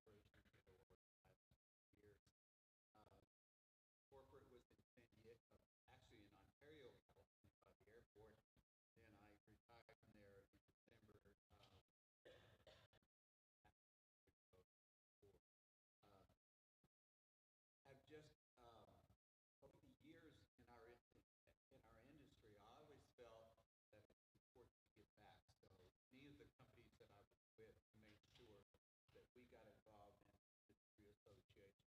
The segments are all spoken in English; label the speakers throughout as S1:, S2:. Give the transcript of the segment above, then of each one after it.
S1: celebration for the last years. Uh, Corporate was in San Diego, actually in Ontario, California, by the airport. Then I retired from there in December. I've just over the years in our industry, I always felt that it was important to give back. So many of the companies that I was with made sure that we got involved in the industry association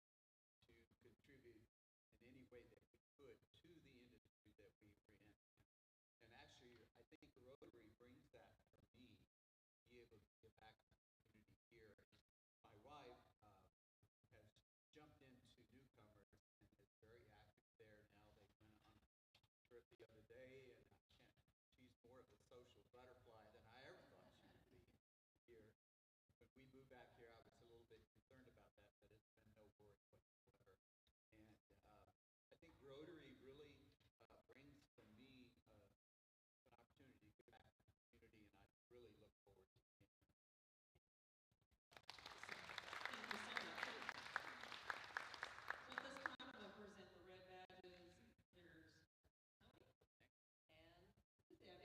S1: to contribute in any way that we could to the industry that we were in. And actually, I think Rotary brings that for me, to be able to give back to the community here. My wife has jumped into newcomers and is very active there now. They went on a trip the other day, and she's more of a social butterfly than I ever thought she would be here. When we moved back here, I was a little bit concerned about that, but it's been no worry whatsoever. And I think Rotary really brings for me an opportunity to give back to the community, and I really look forward to it.
S2: Thank you so much. So at this time, I'm going to present the red badges. There's Tony and Debbie. If you want,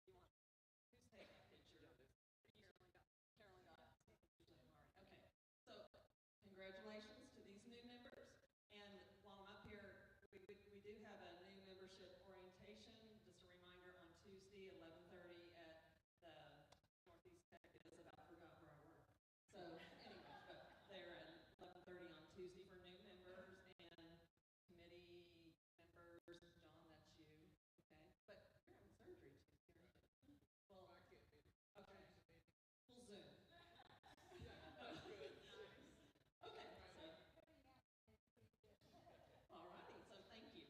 S2: who's taking a picture? Carolyn got it. All right. Okay. So congratulations to these new members. And while I'm up here, we do have a new membership orientation. Just a reminder, on Tuesday, 11:30 at the Northeast Tech. It is about forgot where I work. So anyway, but they're at 11:30 on Tuesday for new members and committee members. John, that's you. Okay. But you're having surgery Tuesday, aren't you? Well, I can't be. Okay. Full Zoom. Okay. So. All righty. So thank you.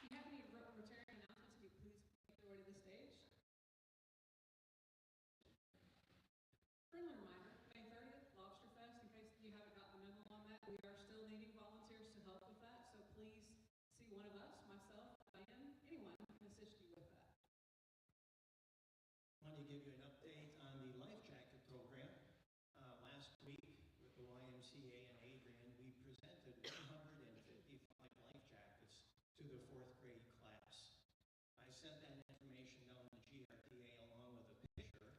S2: If you have any Rotarian announcements, could you please make your way to the stage? Friendly reminder, May 30th, Lobster Fest, in case you haven't gotten the memo on that, we are still needing volunteers to help with that, so please see one of us, myself, Diane, anyone who can assist you with that.
S3: I want to give you an update on the life jacket program. Last week with the YMCA and Adrian, we presented 155 life jackets to the 4th grade class. I sent that information down to GRDA along with a picture,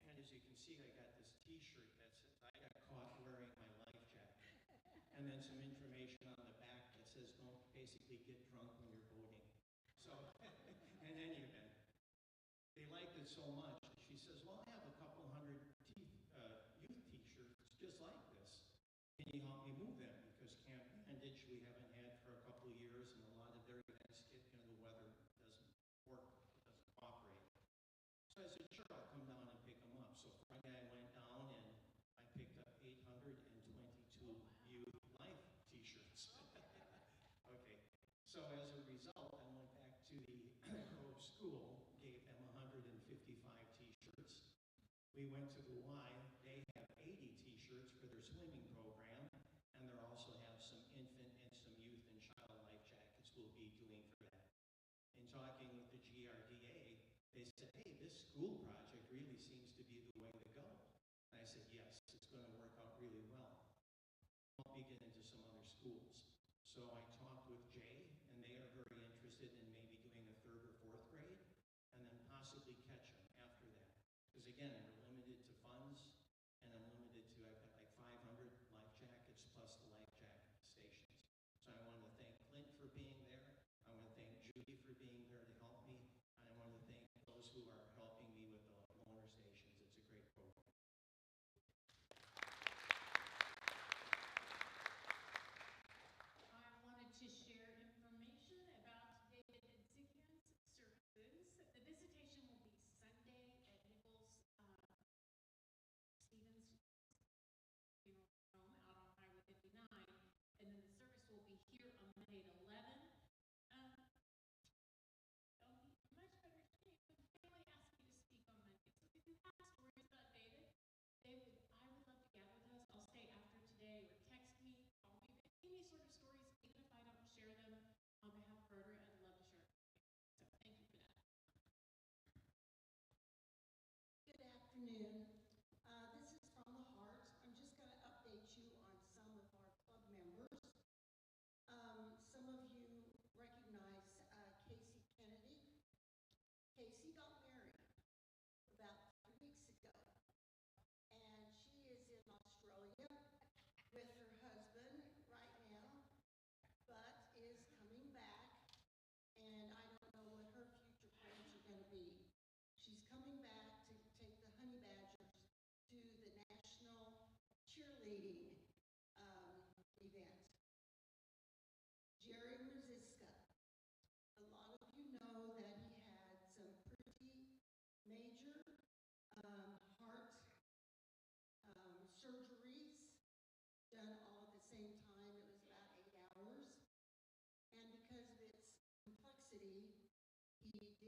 S3: and as you can see, I got this t-shirt that says, I got caught wearing my life jacket. And then some information on the back that says, don't basically get drunk when you're boating. So, in any event, they liked it so much. She says, well, I have a couple hundred youth t-shirts just like this. Can you help me move them? Because Camp Bandage we haven't had for a couple of years, and a lot of their events the weather doesn't work, doesn't cooperate. So I said, sure, I'll come down and pick them up. So Friday I went down and I picked up 822 youth life t-shirts. Okay. So as a result, I went back to the Grove School, gave them 155 t-shirts. We went to the Y. They have 80 t-shirts for their swimming program, and they also have some infant and some youth and child life jackets we'll be doing for that. In talking with the GRDA, they said, hey, this school project really seems to be the way to go. And I said, yes, it's going to work out really well. I'll be getting into some other schools. So I talked with Jay, and they are very interested in maybe doing a 3rd or 4th grade, and then possibly catch them after that. Because again, we're limited to funds, and I'm limited to, I've got like 500 life jackets plus the life jacket stations. So I want to thank Clint for being there. I want to thank Judy for being there to help me. And I want to thank those who are helping me with the loaner stations. It's a great program.
S4: I wanted to share information about David Zikian's services. The visitation will be Sunday at Nichols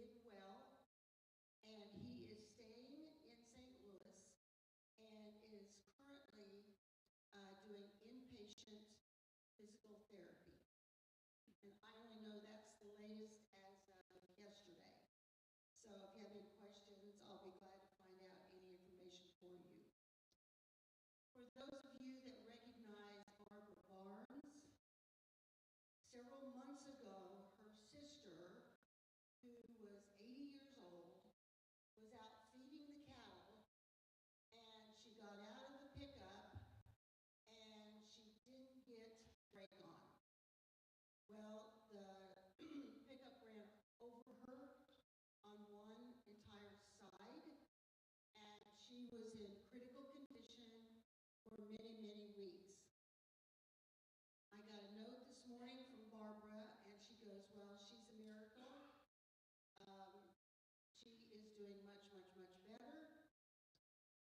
S5: did well, and he is staying in St. Louis and is currently doing inpatient physical therapy. And I only know that's the latest as of yesterday. So if you have any questions, I'll be glad to find out any information for you. For those of you that recognize Barbara Barnes, several months ago, her sister, who was 80 years old, was out feeding the cattle, and she got out of the pickup, and she didn't get brake on. Well, the pickup ran over her on one entire side, and she was in critical condition for many, many weeks. I got a note this morning from Barbara, and she goes, well, she's a miracle. She is doing much, much, much better.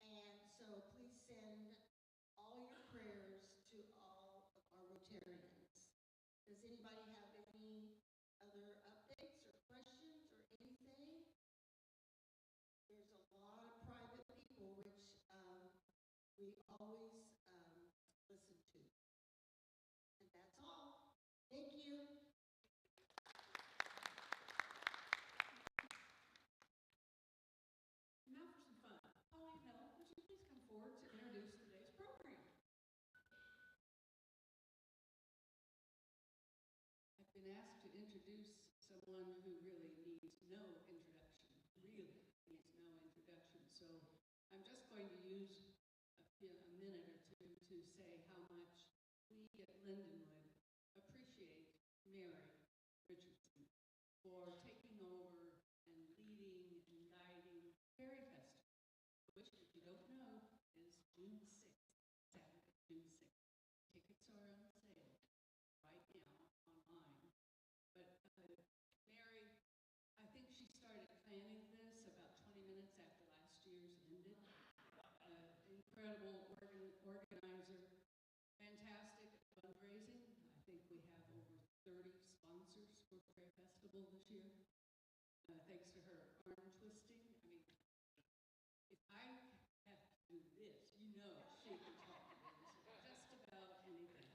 S5: And so please send all your prayers to all of our Rotarians. Does anybody have any other updates or questions or anything? There's a lot of private people which we always listen to. And that's all. Thank you.
S2: Now for some fun. Pauline Hill, would you please come forward to introduce today's program? I've been asked to introduce someone who really needs no introduction, So I'm just going to use a minute or two to say how much we at Lendonwood appreciate Mary Richardson for taking over and leading and guiding Fairy Festival, which, if you don't know, is June 6th, Saturday, June 6th. Tickets are on sale right now online. But Mary, I think she started planning this about 20 minutes after last year's ended. Incredible organizer, fantastic fundraising. I think we have over 30 sponsors for Fairy Festival this year. Thanks to her arm twisting. I mean, if I have to do this, you know she can talk just about anything.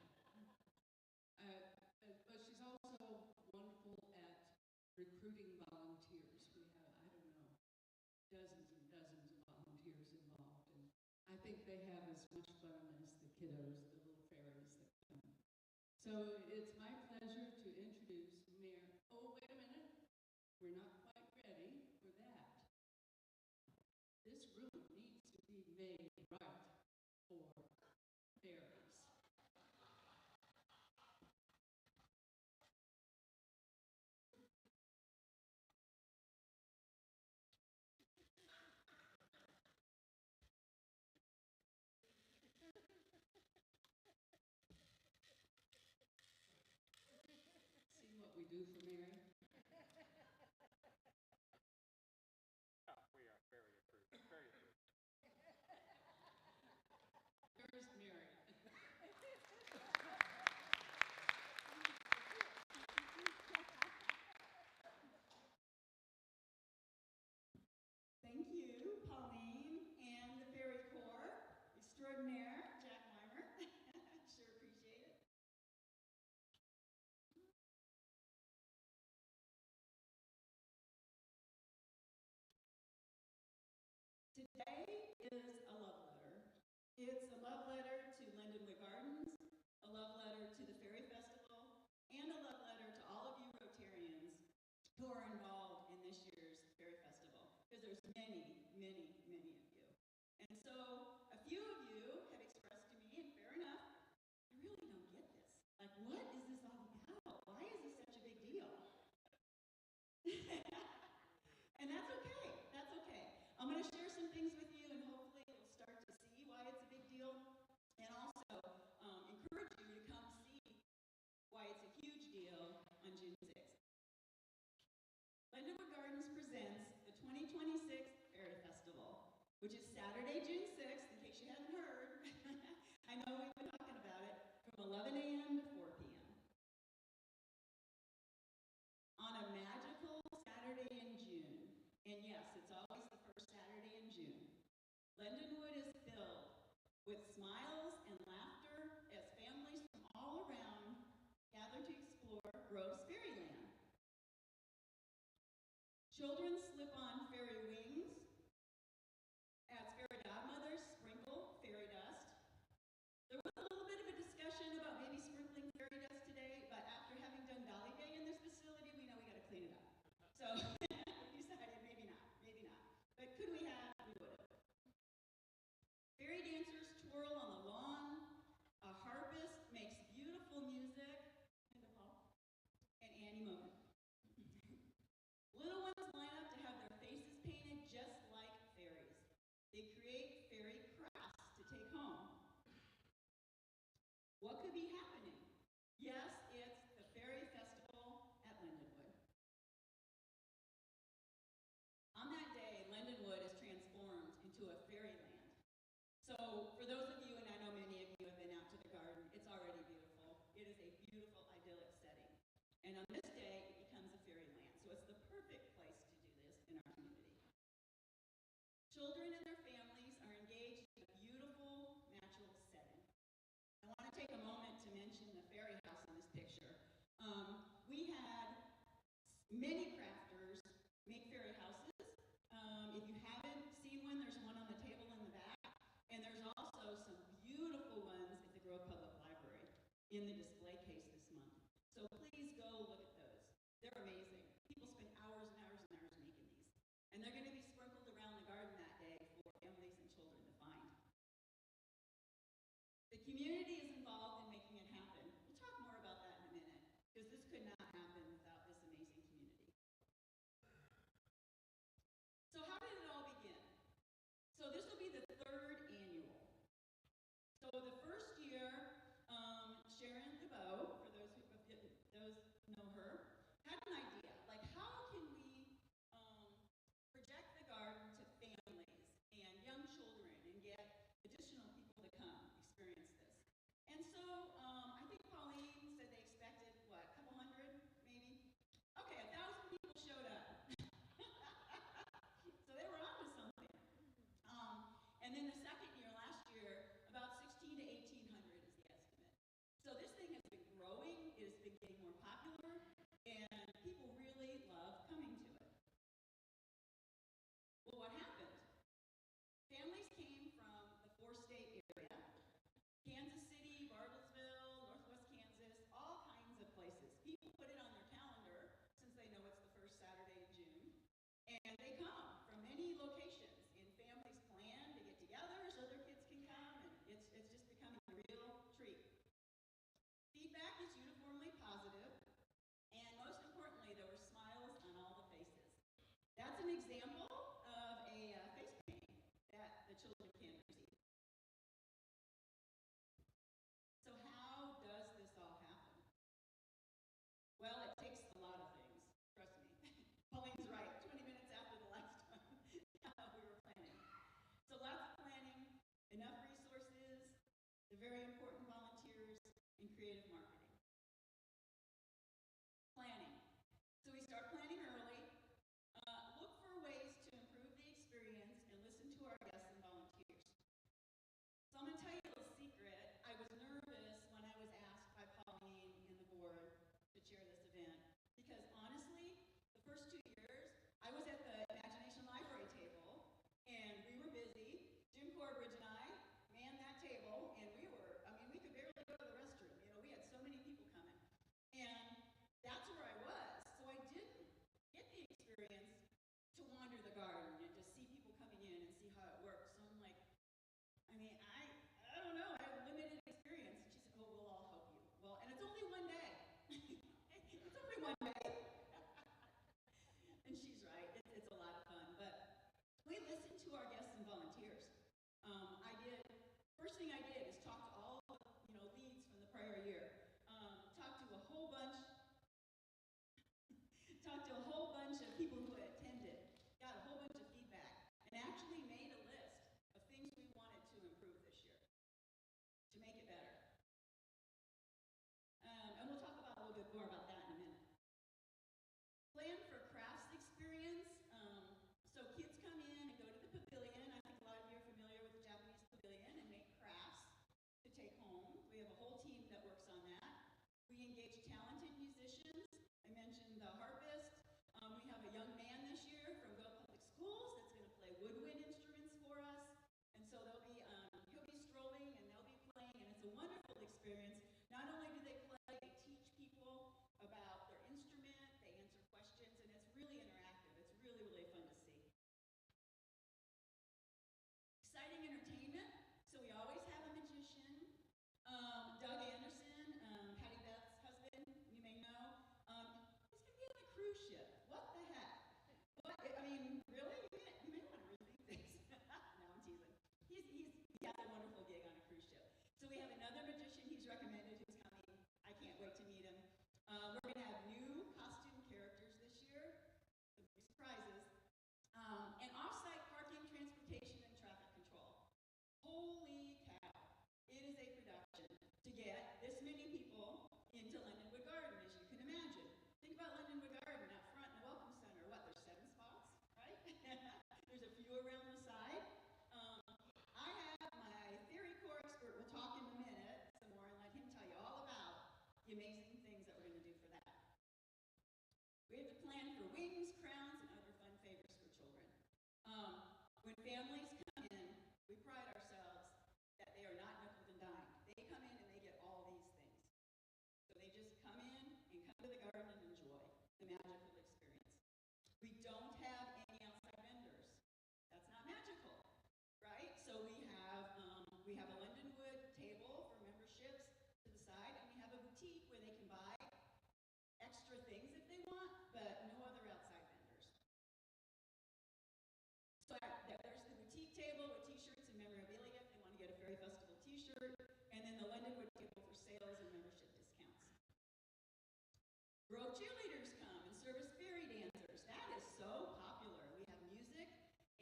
S2: But she's also wonderful at recruiting volunteers. We have, I don't know, dozens and dozens of volunteers involved. And I think they have as much fun as the kiddos, the little fairies that come. So it's my pleasure to introduce Mayor. Oh, wait a minute. We're not quite ready for that. This room needs to be made right for fairies. See what we do for Mary?
S1: Oh, we are very approved. Very approved.
S2: First, Mary.
S6: Thank you, Pauline, and the Fairy Corps extraordinaire, Jack Weimer. Sure appreciate it. Today is a love letter. It's a love letter to Lendonwood Gardens, a love letter to the Fairy Festival, and a love letter to all of you Rotarians who are involved in this year's Fairy Festival, because there's many, many, many of you. And so a few of you have expressed to me, and fair enough, I really don't get this. Like, what is this all about? Why is this such a big deal? And that's okay. That's okay. I'm going to share some things with you, and hopefully you'll start to see why it's a big deal, and also encourage you to come see why it's a huge deal on June 6th. Lendonwood Gardens presents the 2026 Fairy Festival, which is Saturday, June 6th, in case you haven't heard. I know we've been talking about it, from 11 a.m. to 4 p.m. On a magical Saturday in June, with smiles and laughter as families from all around gather to explore Grove's Fairyland. Children slip on fairy wings as fairy godmothers sprinkle fairy dust. There was a little bit of a discussion about maybe sprinkling fairy dust today, but after having done Dolly Day in this facility, we know we got to clean it up. So we decided maybe not, maybe not. But could we have? We would have. Fairy dancers twirl on the lawn. A harpist makes beautiful music. And Annie Mogan. Little ones line up to have their faces painted just like fairies. They create fairy crafts to take home. What could be happening? Yes, it's the Fairy Festival at Lendonwood. On that day, Lendonwood is transformed into a fairyland. So for those of you, and I know many of you have been out to the garden, it's already beautiful. It is a beautiful, idyllic setting. And on this day, it becomes a fairyland. So it's the perfect place to do this in our community. Children and their families are engaged in a beautiful, natural setting. I want to take a moment to mention the fairy house in this picture. We had many crafters make fairy houses. If you haven't seen one, there's one on the table in the back. And there's also some beautiful ones at the Grove Public Library in the display case this month. So please go look at those. They're amazing. People spend hours and hours and hours making these. And they're going to be sprinkled around the garden that day for families and children to find. The community is involved in making it happen. We'll talk more about that in a minute, because this could not happen without this amazing community. So how did it all begin? So this will be the third annual. So the first year, Sharon DeBow, for those who know her, had an idea. Like, how can we project the garden to families and young children and get additional people to come experience this? And so I think Pauline said they expected, what, a couple hundred, maybe? Okay, 1,000 people showed up. So they were onto something. And then the second year, last year, about 1,600 to 1,800 is the estimate. So this thing has been growing, it has been getting more popular, and people really love coming to it. Well, what happened? Families came from the four-state area, Kansas City, Bartlesville, Northwest Kansas, all kinds of places. People put it on their calendar, since they know it's the first Saturday in June, and they come from many locations. Families plan to get together so their kids can come, and it's just becoming a real treat. Feedback is uniformly positive, and most importantly, there were smiles on all the faces. That's an example of a face painting that the children can receive. So how does this all happen? Well, it takes a lot of things, trust me. Pauline's right, 20 minutes after the last time we were planning. So lots of planning, enough resources, the very important volunteers, and creative marketing. Planning. So we start planning early, look for ways to improve the experience, and listen to our guests and volunteers. So I'm going to tell you a little secret. I was nervous when I was asked by Pauline and the board to chair this event, because honestly, the first 2 years, I was at the Imagination Library table, and we were busy. Jim Corbridge and I manned that table, and we could barely go to the restroom. You know, we had so many people coming. And that's where I was. So I didn't get the experience to wander the garden and to see people coming in and see how it works. So musicians. I mentioned the harpist. We have a young man this year from Go Public Schools that's going to play woodwind instruments for us. And so he'll be strolling and they'll be playing, and it's a wonderful experience. Not only do they play, they teach people about their instrument, they answer questions, and it's really interactive. It's really, really fun to see. Exciting entertainment. So we always have a magician. Doug Anderson, Patty Beth's husband, you may know, he's going to be on a cruise ship. What the heck? What? I mean, really? You may want to rethink things. No, I'm teasing. He has a wonderful gig on a cruise ship. So we have another magician he's recommended who's coming. I can't wait to meet him. We're going to have new costume characters this year. Some big surprises. And off-site parking, transportation, and traffic control. Holy cow. It is a production to get this many people into Lendonwood Garden, as you can imagine. Think about Lendonwood Garden out front in the Welcome Center. What, there's 7 spots, right? There's a few around the side. I have my theory core expert. We'll talk in a minute some more and let him tell you all about the amazing things that we're going to do for that. We have to plan for wings, crowns, and other fun favors for children. When families come in, we pride ourselves that they are not nickel and dime. They come in and they get all these things. So they just come in and come to the garden and enjoy the magical experience. We don't have any outside vendors. That's not magical, right? So we have a Lendonwood table for memberships to the side, and we have a boutique where they can buy extra things if they want, but no other outside vendors. So there's the boutique table with t-shirts and memorabilia if they want to get a Fairy Festival t-shirt, and then the Lendonwood table for sales and membership discounts. Grove cheerleaders come and serve as fairy dancers. That is so popular. We have music,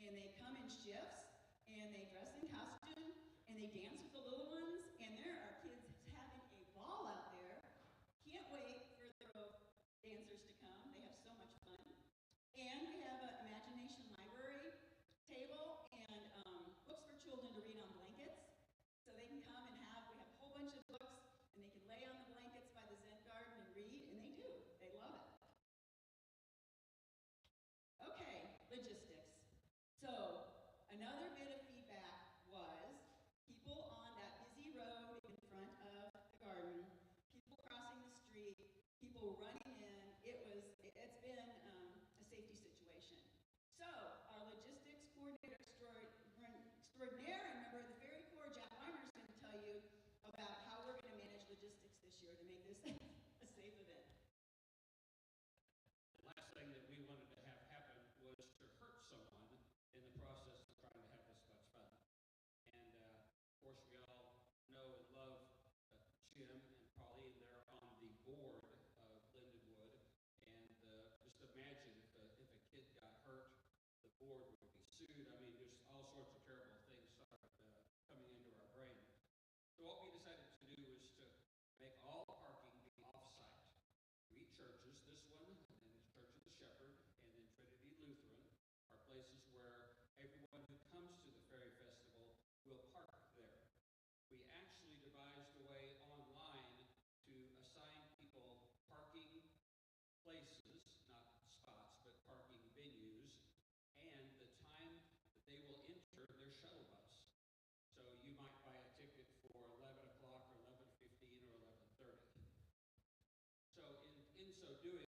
S6: and they come in shifts, and they dress in costume, and they dance with the little ones, and there are kids having a ball out there. Can't wait for the Grove dancers to come. They have so much fun. And we have an imagination library table and books for children to read on blankets. So they can come and we have a whole bunch of books, and they can lay on the blankets by the Zen garden and read, and they do. They love it. Okay, logistics. So another bit of feedback was people on that busy road in front of the garden, people crossing the street, people running in. It's been a safety situation. So our logistics coordinator extraordinaire and member of the Fairy Corps, Jack Weimer, is going to tell you about how we're going to manage logistics this year to make this a safe event.
S7: The last thing that we wanted to have happen was to hurt someone in the process of trying to have this much fun. And of course, we all know and love Jim and Pauline. They're on the board of Lendonwood. And just imagine if a kid got hurt, the board would be sued. I mean, just all sorts of terrible things started coming into our brain. So what we decided to do was to make all parking be off-site. 3 churches, this one, and the Church of the Shepherd, and then Trinity Lutheran, are places where everyone who comes to the Fairy Festival will park there. We actually devised a way online to assign people parking places, not spots, but parking venues, and the time that they will enter their shuttle bus. So you might buy a ticket for 11 o'clock or 11:15 or 11:30. So in so doing,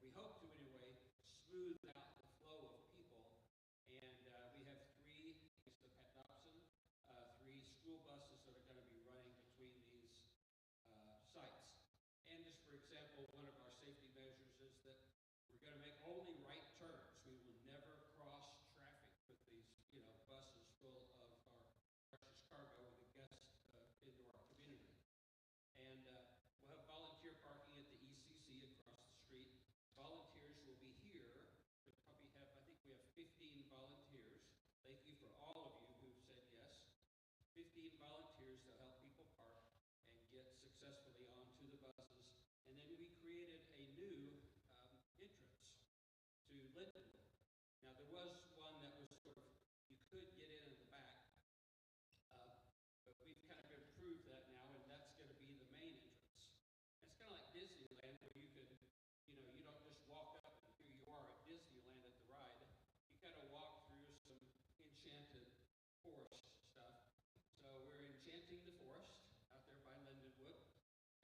S7: we hope to anyway, smooth out the flow of people. And we have 3, thanks to Pat Dobson, 3 school buses that are going to be running between these sites. And just for example, one of our safety measures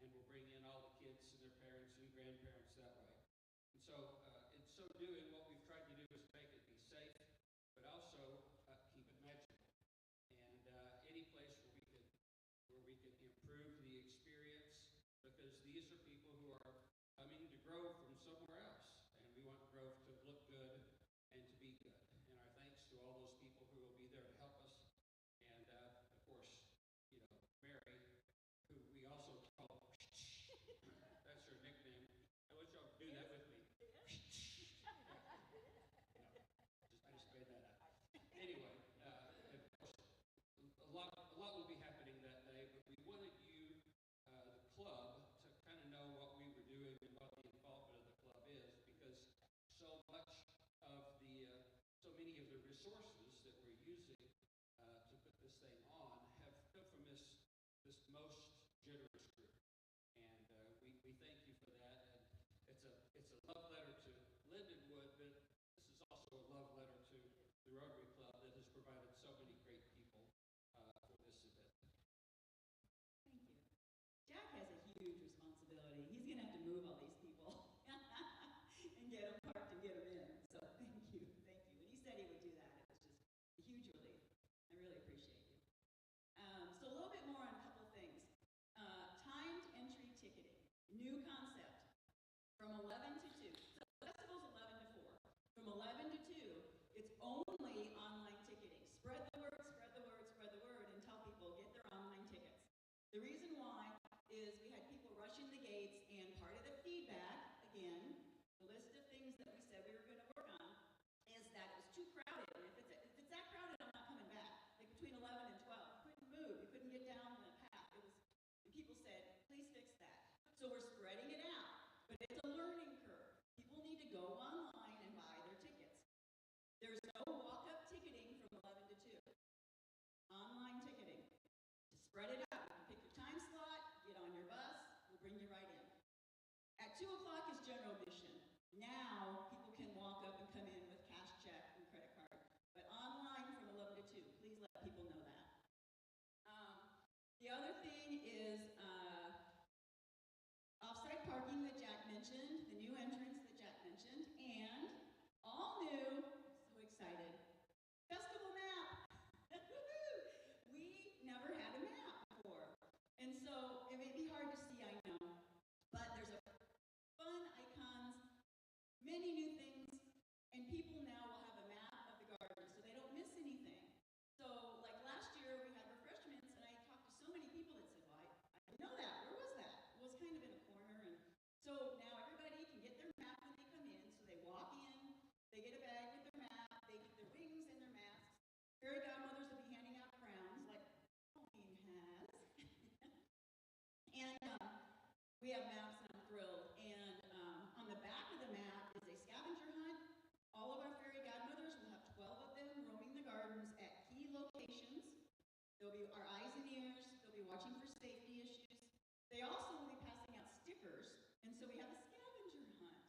S7: and we'll bring in all the kids and their parents and grandparents that way. And so in so doing, what we've tried to do is make it be safe, but also keep it magical. And any place where we can improve the experience, because these are people who are coming to Grove from somewhere else, and we want Grove to look good and to be good. And our thanks to all those people who will be there to help us. And of course, Mary, who we also call, that's her nickname. I wish y'all could do that with me. I just made that up. Anyway, of course, a lot will be happening that day, but we wanted you, the club, to kind of know what we were doing and what the involvement of the club is, because so many of the resources that we're using to put this thing on have come from this most generous group, and we thank you for that. And it's a love letter to Lendonwood, but this is also a love letter to the Rotary Club that has provided so many great people for this event.
S6: Thank you. Jack has a huge responsibility. He's going to have to move all these people and get them parked and get them in. So thank you. Thank you. When he said he would do that, it was just a huge relief. I really appreciate you. So a little bit more on a couple of things. Timed entry ticketing, new concept, from 11 to 2. So the festival's 11 to 4. From 11 to 2, it's only online ticketing. Spread the word, spread the word, spread the word, and tell people, get their online tickets. The reason why is we had people rushing the gates, and part of the feedback, again, the list of things that we said we were going to work on, is that it was too crowded. And if it's that crowded, I'm not coming back. Like between 11 and 12, you couldn't move, you couldn't get down the path. And people said, please fix that. So we're spreading it out, but it's a learning curve. People need to go online and buy their tickets. There's no walk-up ticketing from 11 to 2. Online ticketing. To spread it out, you can pick your time slot, get on your bus, we'll bring you right in. At 2 o'clock is general admission. Now people can walk up and come in with cash check and credit card. But online from 11 to 2, please let people know that. The other thing is off-site parking that Jack mentioned, the new entrance that Jack mentioned, and all new, so excited, festival map. We never had a map before. And so it may be hard to see, I know, but there's a fun icons, many new things, and people now will have a map of the garden so they don't miss anything. So like last year we had refreshments, and I talked to so many people that said, well, I didn't know that. Where was that? It was kind of in a corner. And so now everybody can get their map when they come in. So they walk in, they get a bag with their map, they get their rings and their masks. Fairy godmothers will be handing out crowns like Pauline has. And we have maps, and I'm thrilled. And on the back of the map is a scavenger hunt. All of our fairy godmothers will have 12 of them roaming the gardens at key locations. They'll be our eyes and ears. They'll be watching for safety issues. They also will be passing out stickers, and so we have a scavenger hunt.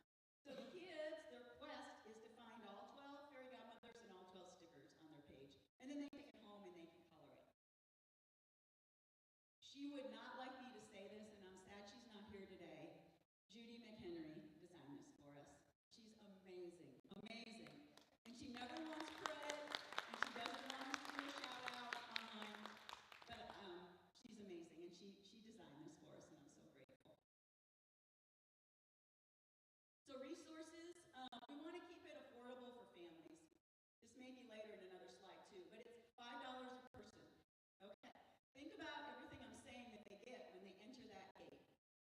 S6: So the kids, their quest is to find all 12 fairy godmothers and all 12 stickers on their page, and then they take it home and they can color it. She would not like me to say this, and I'm sad she's not here today. Judy McHenry designed this for us. She's amazing, amazing. And she never wants credit, and she doesn't want us to do a shout out online, but she's amazing, and she designed this for us, and I'm so grateful. So resources, we want to keep it affordable for families. This may be later in another slide too, but it's $5 a person. Okay, think about everything I'm saying that they get when they enter that gate.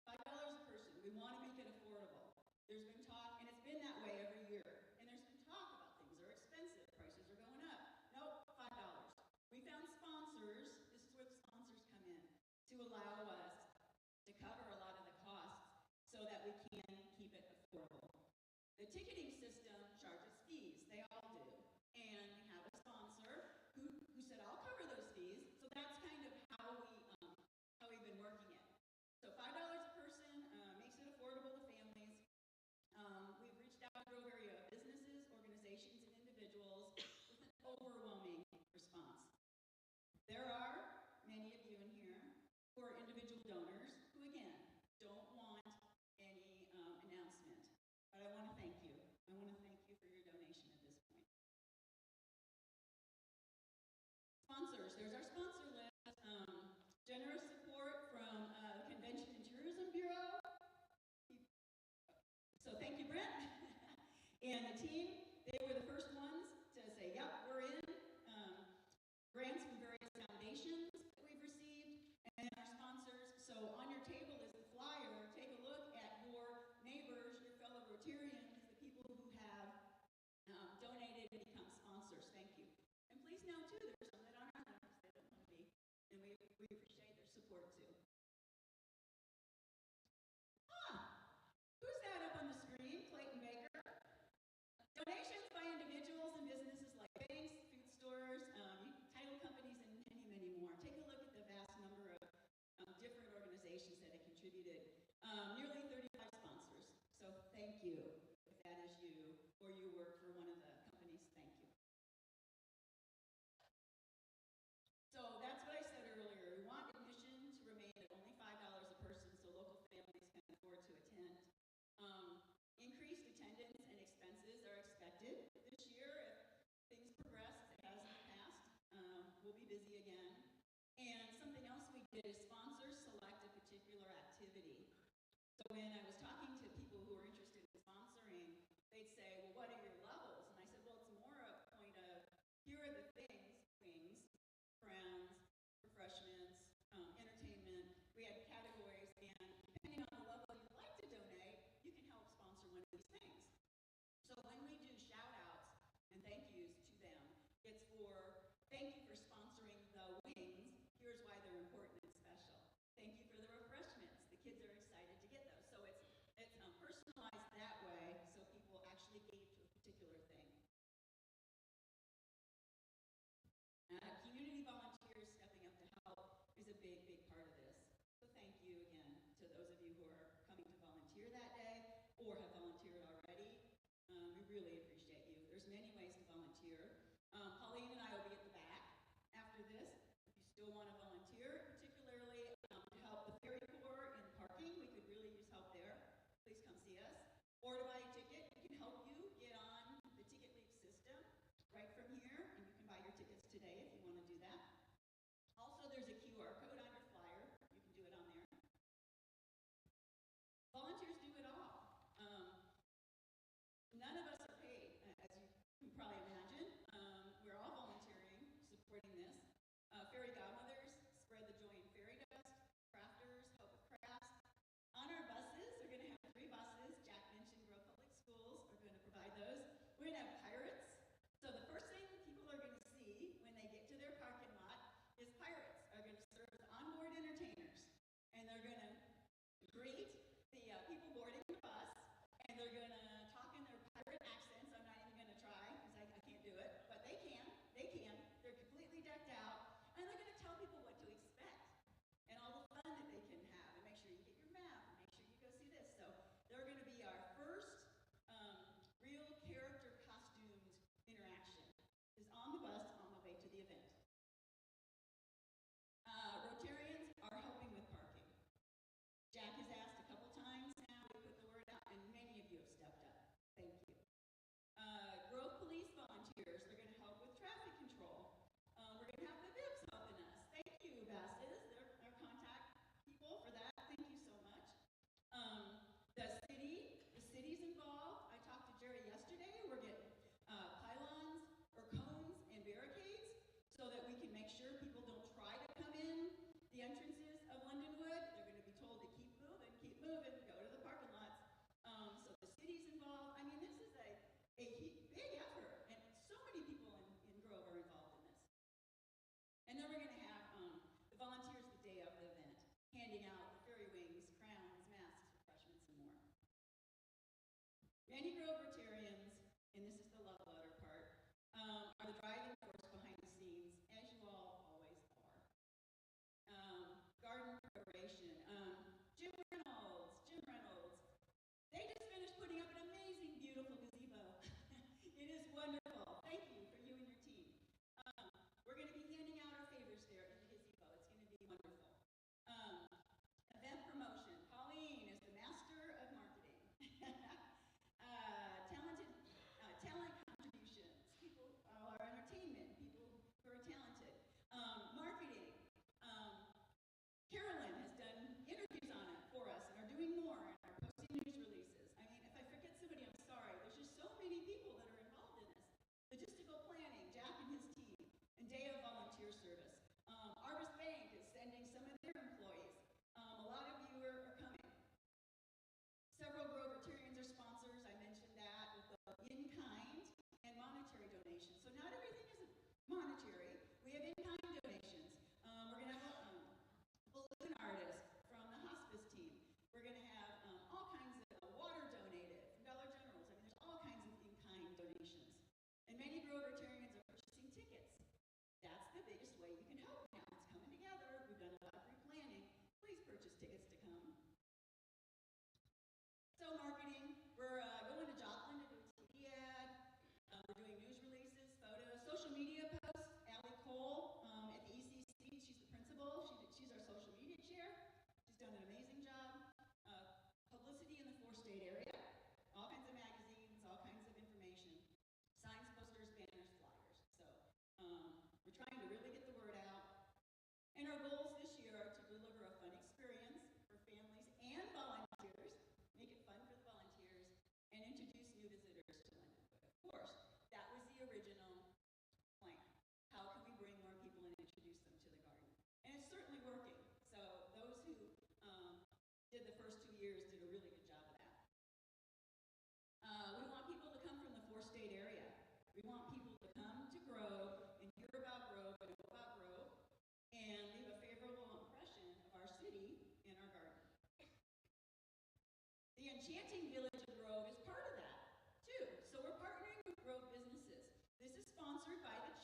S6: $5 a person. We want to make it affordable. There's been talk, and it's been that way every year. And there's been talk about things are expensive, prices are going up. Nope, $5. We found sponsors. This is where the sponsors come in to allow us to cover a lot of the costs so that we can keep it affordable. The ticketing system charges fees. They all do. And we have a sponsor who said, I'll cover those fees. So that's kind of how we've been working it. So $5 a person makes it affordable to families. We've reached out to Grove area businesses, organizations, and individuals with an overwhelming response. There are many of you in here who are individual donors who, again, when I was talking to people who were interested in sponsoring, they'd say, well, what are your levels? And I said, well, it's more a point of, here are the things, wings, grounds, refreshments, entertainment. We had categories, and depending on the level you'd like to donate, you can help sponsor one of these things. So when we do shout outs and thank yous to them, it's for thank you for sponsoring the wings. Here's why they're important and special. Thank you for the refreshments. The kids are excited to get those. So it's personalized that way, so people actually gave to a particular thing. Community volunteers stepping up to help is a big, big part of this. So thank you again to those of you who are coming to volunteer that day or have volunteered already. We really appreciate you. There's many ways to volunteer. Pauline and I will be at the back after this. If you still want to volunteer, particularly to help the ferry corps in parking, we could really use help there. Please come see us. Or to buy a ticket, we can help you get on the Ticket Leap system right from here, and you can buy your tickets today if you want to do that. Also, there's a QR code on your flyer. You can do it on there. Volunteers do it all. None of us are paid, as you can probably imagine. We're all volunteers.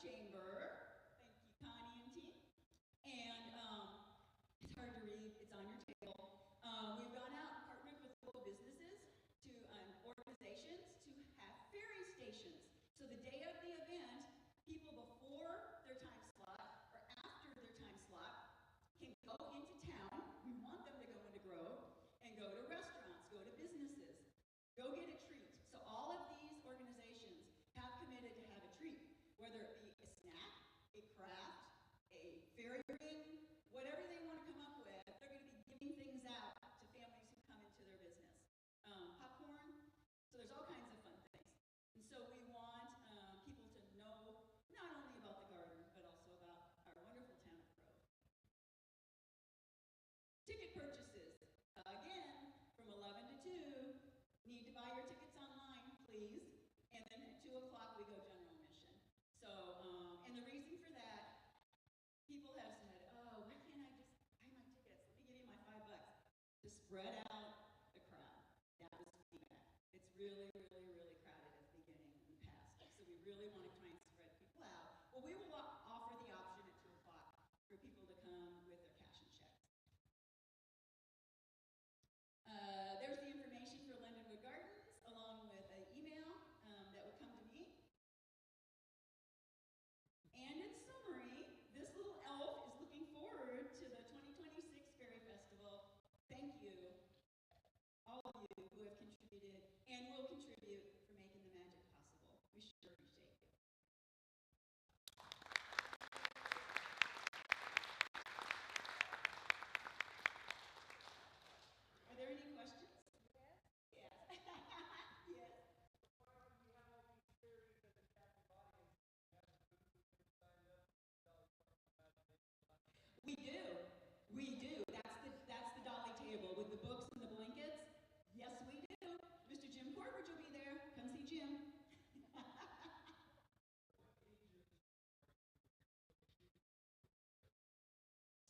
S6: Chamber. Thank you, Connie and team. And it's hard to read. It's on your table. We've gone out and partnered with local businesses to organizations to have ferry stations. So the day of the event, people before their time slot or after their time slot can go into town. We want them to go into Grove and go to restaurants, go to businesses, go get a treat. So all of these organizations have committed to have a treat, whether it be a snack, a craft, a fairy ring, whatever they want to come up with. They're going to be giving things out to families who come into their business. Popcorn. So there's all kinds of fun things. And so we want people to know not only about the garden, but also about our wonderful town of Grove. Ticket purchases. Again, from 11 to 2. Need to buy your tickets online, please. And then at 2 o'clock, we go general admission. So, and the reason for that, people have said, oh, why can't I just buy my tickets? Let me give you my $5 to spread out the crowd. That was feedback. It's really, really, really crowded at the beginning in the past. So we really want to try and spread people out. Well, we will offer the option at 2 o'clock for people to come with their cash and checks. There's the information for Lendonwood Gardens, along with an email that would come to me. And in summary, this little elf is looking forward to the 2026 Fairy Festival. Thank you, all of you who have contributed and will contribute for making the magic possible. We sure appreciate you. Are there any questions? Yes. Yes. We do. We do. That's the dolly table with the books and the blankets. Yes, we do. Mr. Jim Corbridge will be there. Come see Jim.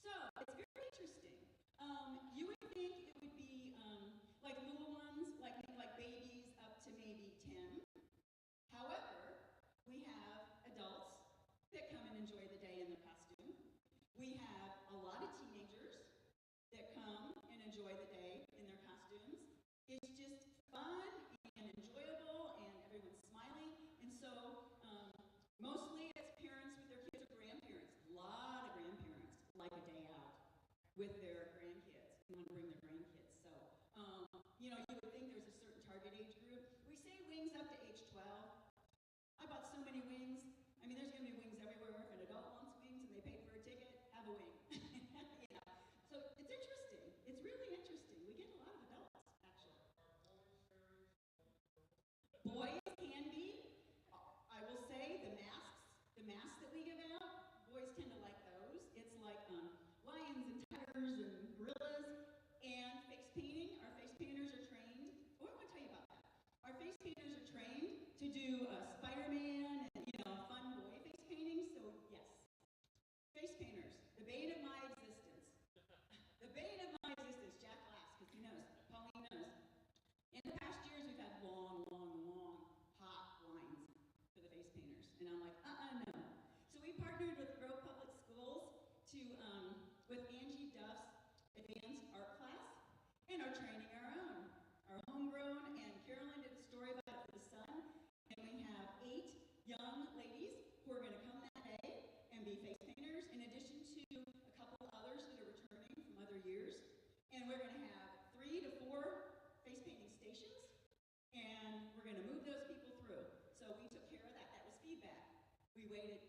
S6: So it's very interesting. You would think it would be like little ones, like babies up to maybe 10. However, we have adults that come and enjoy the day in their costume. We have a lot of teenagers that come and enjoy the day in their costumes. It's just fun and enjoyable, and everyone's smiling. And so mostly it's parents with their kids or grandparents. A lot of grandparents like a day out with their grandkids and want to bring their grandkids. So, you would think there's a certain target age group. We say wings up to age 12. I bought so many wings. I mean, there's going to be wings everywhere. If an adult wants wings and they paid for a ticket, have a wing. So it's interesting. It's really interesting. We get a lot of adults, actually. Boys can be. I will say the masks that we give out, boys tend to like those. It's like lions and tigers and gorillas and face painting. Our face painters are trained. Oh, I want to tell you about that. Our face painters are trained to do Spider-Man and, fun boy face painting. So, yes. Face painters, the bane of my existence. The bane of my existence. Jack laughs because he knows. Pauline knows. In the past years, we've had long, hot lines for the face painters. And I'm like, no. So we partnered with Grove Public Schools with Angie Duff's advanced art class, and are training our own. Our homegrown, and Carolyn did a story about it for the Sun. And we have 8 young ladies who are going to come that day and be face painters, in addition to a couple others that are returning from other years. And we're going to have 3 to 4 face painting stations, and we're going to move those people through. So we took care of that. That was feedback. We waited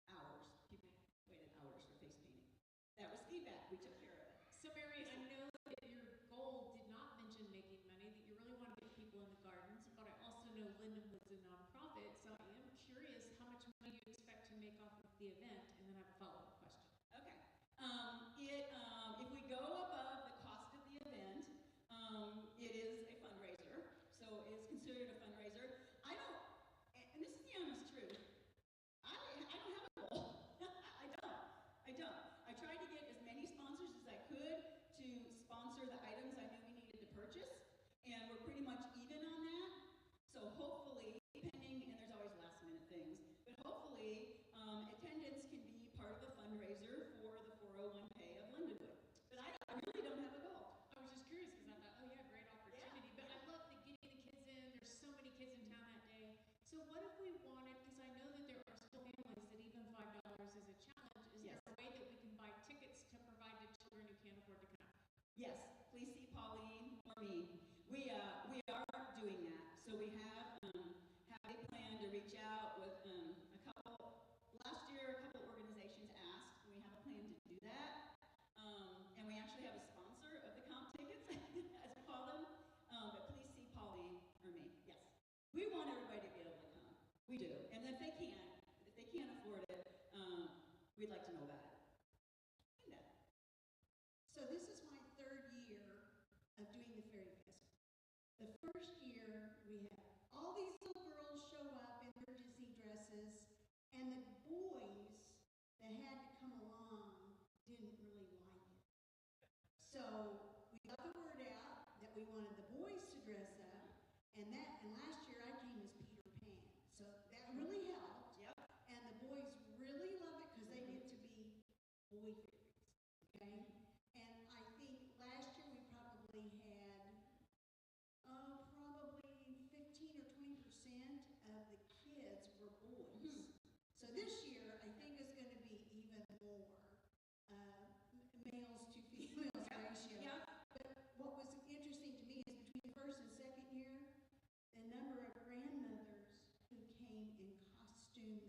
S6: hours. People waited hours for face painting. That was feedback. We took care of it.
S4: So Mary, I know that your goal did not mention making money, that you really want to get people in the gardens, but I also know Lendonwood's a nonprofit, so I am curious how much money you expect to make off of the event, and then I have a follow-up question.
S6: Okay. If we go above the cost of the event, it is a fundraiser. So it is considered a fundraiser. I don't, and this is the honest truth, I don't have a goal. I don't. I tried to get as many sponsors as I could to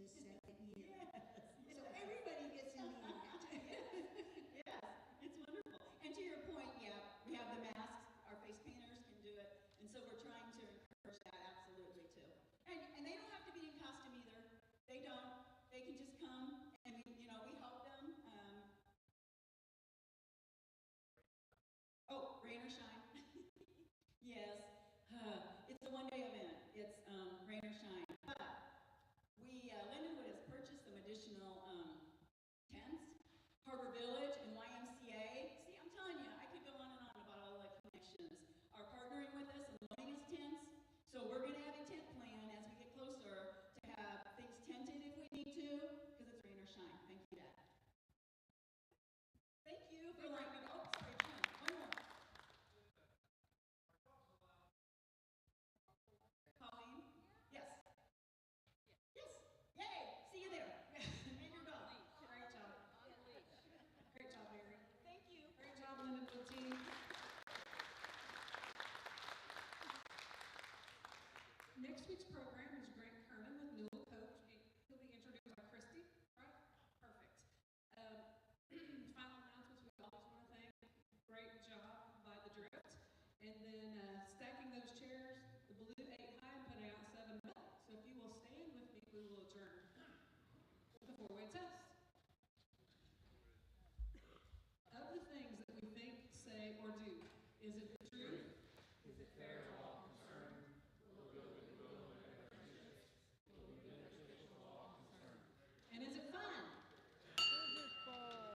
S5: this second year.
S6: Yes,
S5: So everybody gets in the event.
S6: yes, it's wonderful. And to your point, yeah, we have the masks, our face painters can do it, and so we're trying to encourage that absolutely too. And they don't have to be in costume either. They don't. They can just come and we help them. Rain or shine. Yes, it's a one-day event. It's rain or shine. But Lendonwood has purchased some additional tents. Harbor Village and YMCA. See, I'm telling you, I could go on and on about all the connections. Are partnering with us and loaning us tents. So we're going to have a tent plan as we get closer to have things tented if we need to, because it's rain or shine. Thank you, Dad. Thank you for letting me know. Oh, sorry, Ken. One more. Colleen? Yes. Yes. Yay! See you there. And your dog.
S4: Great job. Great job, Mary.
S6: Thank you.
S4: Great job, Lendonwood team. Next week's program is Grant Kernan with Newell Coach. He'll be introduced by Christy, right? Perfect. Final announcements, we always want to thank. Great job by the Drift. And then stacking those chairs, the blue 8 high and putting out 7 middle. So if you will stand with me, we will adjourn with the 4-way test.